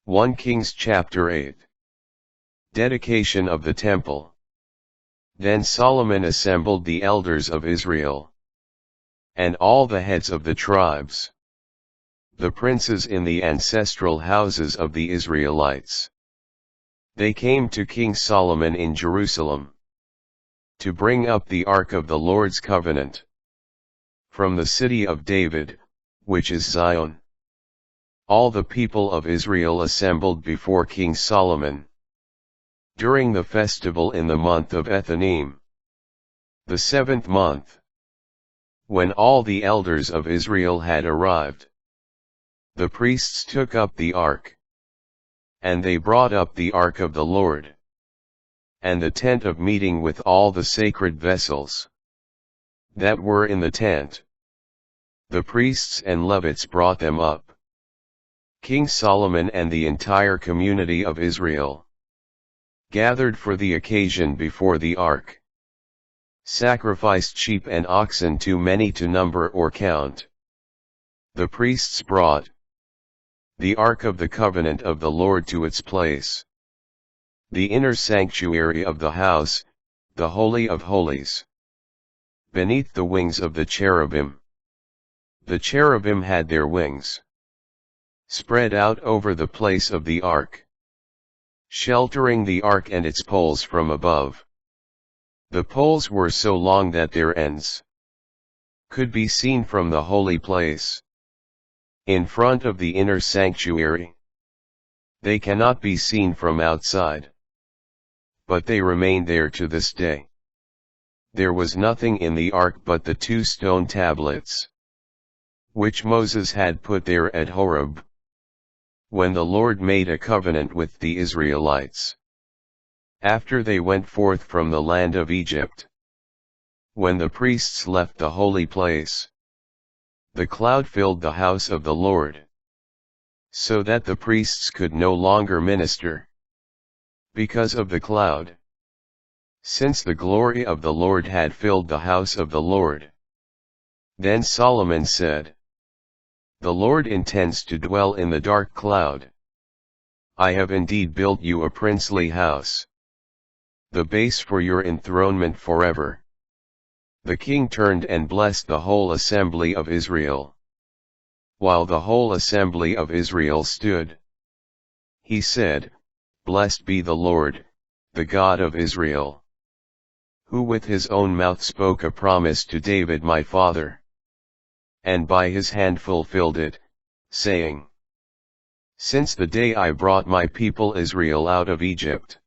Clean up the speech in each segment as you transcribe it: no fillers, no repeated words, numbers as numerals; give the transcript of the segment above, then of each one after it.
1 Kings chapter 8. Dedication of the Temple. Then Solomon assembled the elders of Israel, and all the heads of the tribes, the princes in the ancestral houses of the Israelites. They came to King Solomon in Jerusalem, to bring up the ark of the Lord's covenant, from the city of David, which is Zion. All the people of Israel assembled before King Solomon, during the festival in the month of Ethanim, the 7th month. When all the elders of Israel had arrived, the priests took up the ark, and they brought up the ark of the Lord, and the tent of meeting with all the sacred vessels that were in the tent. The priests and Levites brought them up. King Solomon and the entire community of Israel gathered for the occasion before the ark, sacrificed sheep and oxen too many to number or count. The priests brought the ark of the covenant of the Lord to its place, the inner sanctuary of the house, the Holy of Holies, beneath the wings of the cherubim. The cherubim had their wings spread out over the place of the ark, sheltering the ark and its poles from above. The poles were so long that their ends could be seen from the holy place, in front of the inner sanctuary. They cannot be seen from outside, but they remain there to this day. There was nothing in the ark but the 2 stone tablets, which Moses had put there at Horeb, when the Lord made a covenant with the Israelites, after they went forth from the land of Egypt. When the priests left the holy place, the cloud filled the house of the Lord, so that the priests could no longer minister, because of the cloud, since the glory of the Lord had filled the house of the Lord. Then Solomon said, "The Lord intends to dwell in the dark cloud. I have indeed built you a princely house, the base for your enthronement forever." The king turned and blessed the whole assembly of Israel. While the whole assembly of Israel stood, he said, "Blessed be the Lord, the God of Israel, who with his own mouth spoke a promise to David my father, and by his hand fulfilled it, saying, Since the day I brought my people Israel out of Egypt,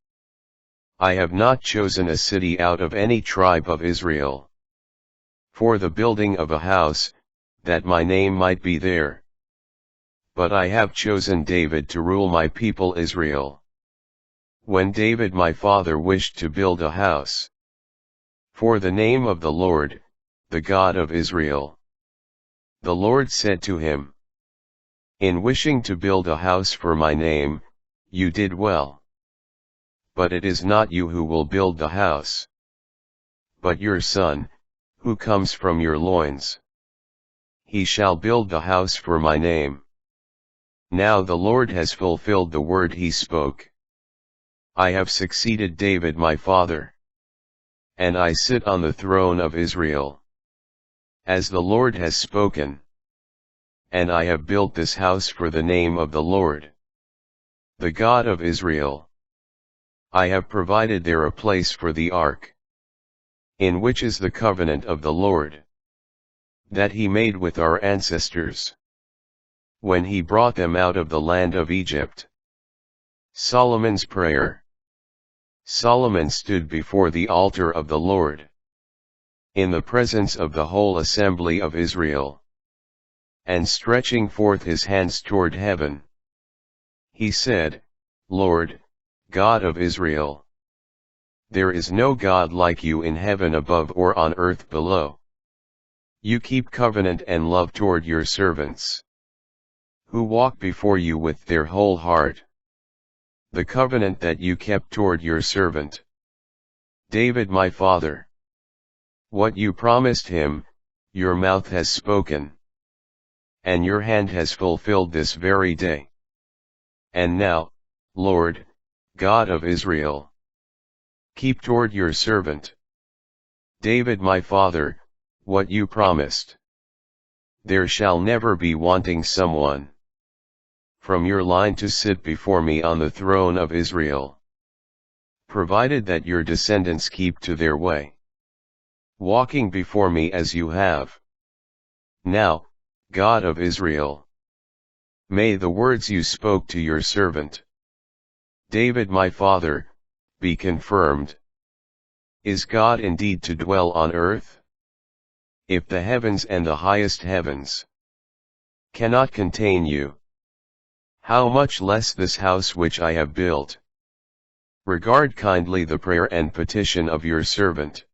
I have not chosen a city out of any tribe of Israel, for the building of a house, that my name might be there. But I have chosen David to rule my people Israel. When David my father wished to build a house for the name of the Lord, the God of Israel, the Lord said to him, In wishing to build a house for my name, you did well. But it is not you who will build the house, but your son, who comes from your loins. He shall build the house for my name. Now the Lord has fulfilled the word he spoke. I have succeeded David my father, and I sit on the throne of Israel, as the Lord has spoken. And I have built this house for the name of the Lord, the God of Israel. I have provided there a place for the ark, in which is the covenant of the Lord, that he made with our ancestors, when he brought them out of the land of Egypt. Solomon's prayer. Solomon stood before the altar of the Lord, in the presence of the whole assembly of Israel, and stretching forth his hands toward heaven, he said, Lord, God of Israel, there is no God like you in heaven above or on earth below. You keep covenant and love toward your servants, who walk before you with their whole heart. The covenant that you kept toward your servant David my father. What you promised him, your mouth has spoken, and your hand has fulfilled this very day. And now, Lord, God of Israel, keep toward your servant David my father, what you promised. There shall never be wanting someone from your line to sit before me on the throne of Israel, provided that your descendants keep to their way, walking before me as you have. Now, God of Israel, may the words you spoke to your servant David my father, be confirmed. Is God indeed to dwell on earth? If the heavens and the highest heavens cannot contain you, how much less this house which I have built? Regard kindly the prayer and petition of your servant,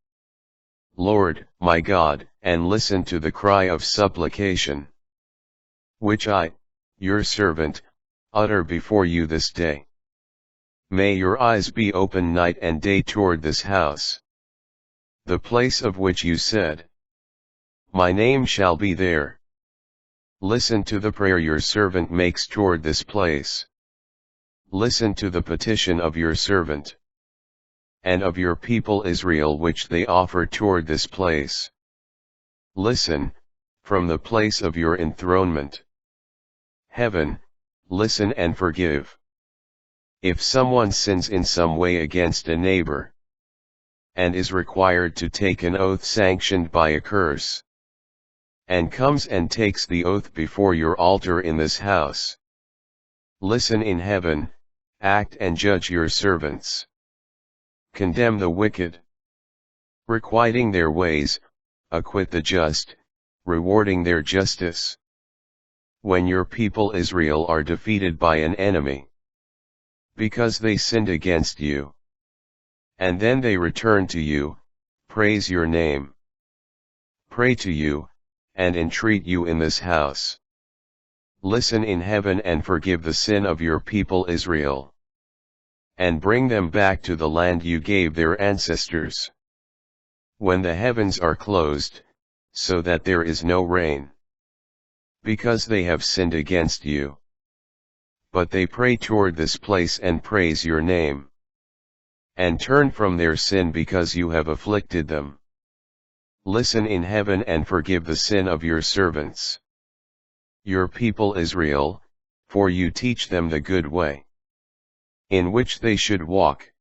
Lord, my God, and listen to the cry of supplication, which I, your servant, utter before you this day. May your eyes be open night and day toward this house, the place of which you said, my name shall be there. Listen to the prayer your servant makes toward this place. Listen to the petition of your servant, and of your people Israel which they offer toward this place. Listen, from the place of your enthronement. Heaven, listen and forgive. If someone sins in some way against a neighbor, and is required to take an oath sanctioned by a curse, and comes and takes the oath before your altar in this house, listen in heaven, act and judge your servants. Condemn the wicked, requiting their ways, acquit the just, rewarding their justice. When your people Israel are defeated by an enemy, because they sinned against you, and then they return to you, praise your name, pray to you, and entreat you in this house. Listen in heaven and forgive the sin of your people Israel, and bring them back to the land you gave their ancestors. When the heavens are closed, so that there is no rain, because they have sinned against you, but they pray toward this place and praise your name, and turn from their sin because you have afflicted them. Listen in heaven and forgive the sin of your servants, your people Israel, for you teach them the good way, in which they should walk.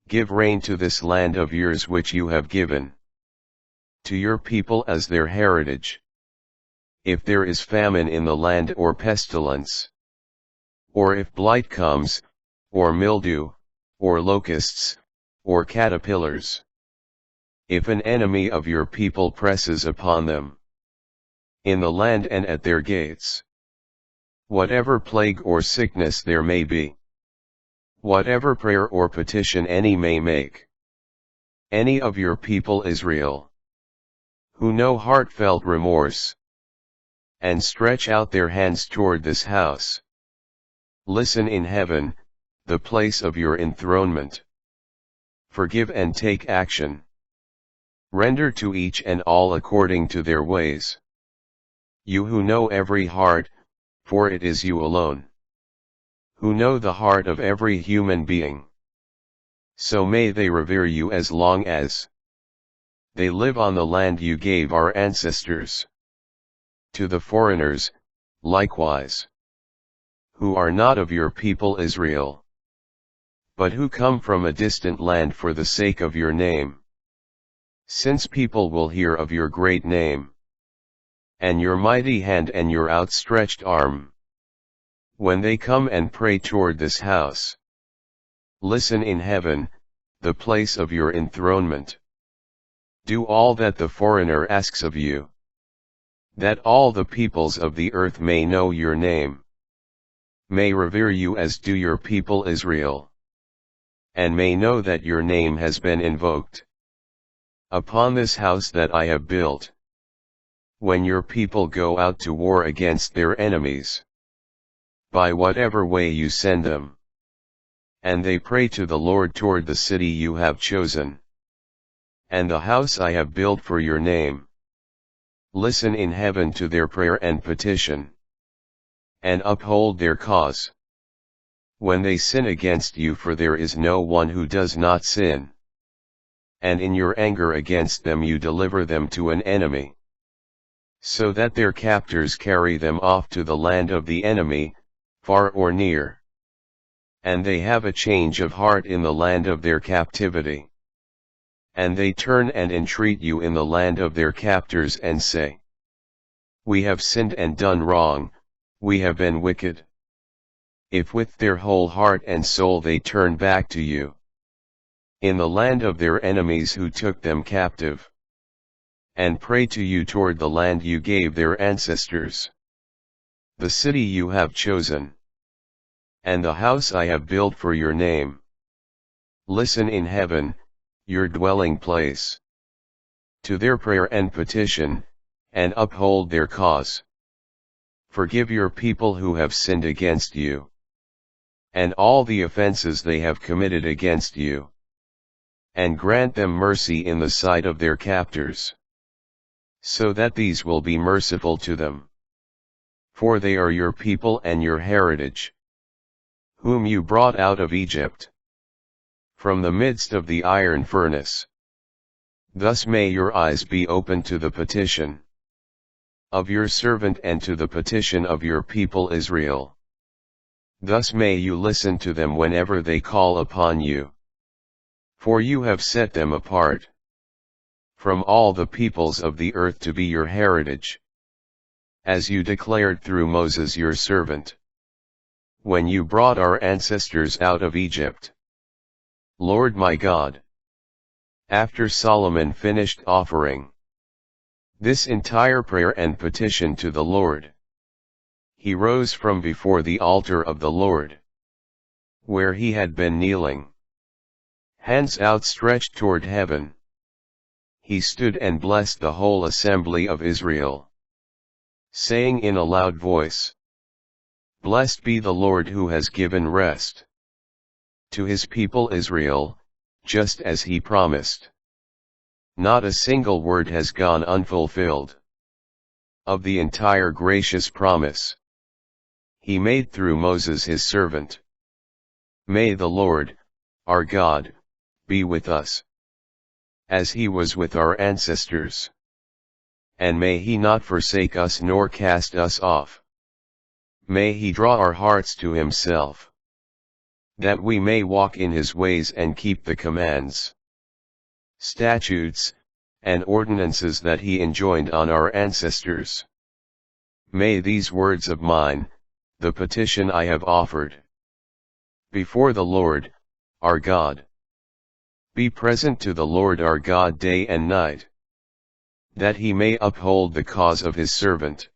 Give rain to this land of yours which you have given to your people as their heritage. If there is famine in the land or pestilence, or if blight comes, or mildew, or locusts, or caterpillars, if an enemy of your people presses upon them, in the land and at their gates, whatever plague or sickness there may be, whatever prayer or petition any may make, any of your people Israel, who know heartfelt remorse, and stretch out their hands toward this house, listen in heaven, the place of your enthronement. Forgive and take action. Render to each and all according to their ways. You who know every heart, for it is you alone, who know the heart of every human being. So may they revere you as long as they live on the land you gave our ancestors. To the foreigners, likewise, who are not of your people Israel, but who come from a distant land for the sake of your name. Since people will hear of your great name, and your mighty hand and your outstretched arm, when they come and pray toward this house, listen in heaven, the place of your enthronement. Do all that the foreigner asks of you, that all the peoples of the earth may know your name, may revere you as do your people Israel, and may know that your name has been invoked upon this house that I have built. When your people go out to war against their enemies, by whatever way you send them, and they pray to the Lord toward the city you have chosen, and the house I have built for your name, listen in heaven to their prayer and petition, and uphold their cause. when they sin against you, for there is no one who does not sin. And in your anger against them you deliver them to an enemy, so that their captors carry them off to the land of the enemy, far or near. And they have a change of heart in the land of their captivity. And they turn and entreat you in the land of their captors and say, we have sinned and done wrong, we have been wicked. If with their whole heart and soul they turn back to you, in the land of their enemies who took them captive, and pray to you toward the land you gave their ancestors, the city you have chosen, and the house I have built for your name, listen in heaven, your dwelling place, to their prayer and petition, and uphold their cause. Forgive your people who have sinned against you, and all the offenses they have committed against you, and grant them mercy in the sight of their captors, so that these will be merciful to them. For they are your people and your heritage, whom you brought out of Egypt, from the midst of the iron furnace. Thus may your eyes be open to the petition of your servant and to the petition of your people Israel. Thus may you listen to them whenever they call upon you. For you have set them apart from all the peoples of the earth to be your heritage, as you declared through Moses your servant, when you brought our ancestors out of Egypt. Lord my God. After Solomon finished offering this entire prayer and petition to the Lord, he rose from before the altar of the Lord, where he had been kneeling, hands outstretched toward heaven. He stood and blessed the whole assembly of Israel, saying in a loud voice, Blessed be the Lord who has given rest to his people Israel, just as he promised. Not a single word has gone unfulfilled of the entire gracious promise he made through Moses his servant. May the Lord, our God, be with us, as he was with our ancestors. And may he not forsake us nor cast us off. May he draw our hearts to himself, that we may walk in his ways and keep the commands, statutes, and ordinances that he enjoined on our ancestors. May these words of mine, the petition I have offered before the Lord, our God, be present to the Lord our God day and night, that he may uphold the cause of his servant,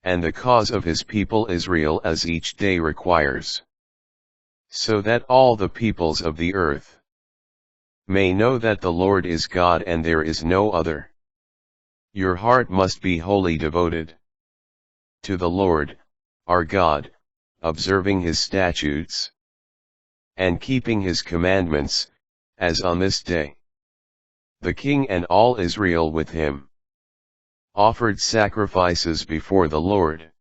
and the cause of his people Israel as each day requires, so that all the peoples of the earth may know that the Lord is God and there is no other. Your heart must be wholly devoted to the Lord, our God, observing his statutes, and keeping his commandments, as on this day. The king and all Israel with him offered sacrifices before the Lord.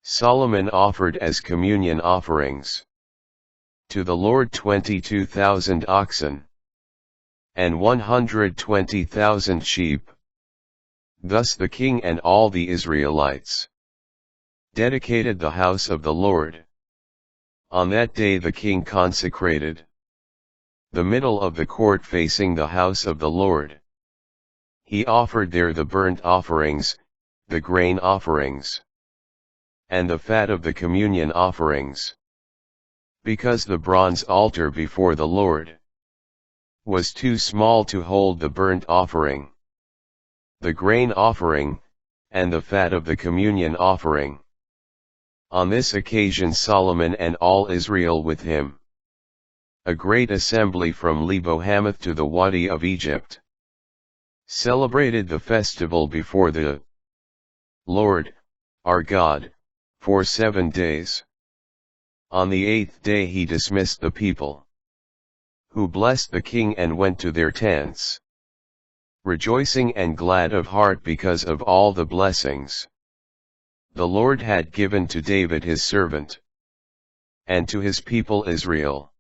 Solomon offered as communion offerings to the Lord 22,000 oxen, and 120,000 sheep. Thus the king and all the Israelites dedicated the house of the Lord. On that day the king consecrated the middle of the court facing the house of the Lord. He offered there the burnt offerings, the grain offerings, and the fat of the communion offerings. Because the bronze altar before the Lord was too small to hold the burnt offering, the grain offering, and the fat of the communion offering. On this occasion Solomon and all Israel with him, a great assembly from Lebo Hamath to the Wadi of Egypt, celebrated the festival before the Lord, our God, for 7 days. On the 8th day he dismissed the people, who blessed the king and went to their tents, rejoicing and glad of heart because of all the blessings the Lord had given to David his servant. and to his people Israel.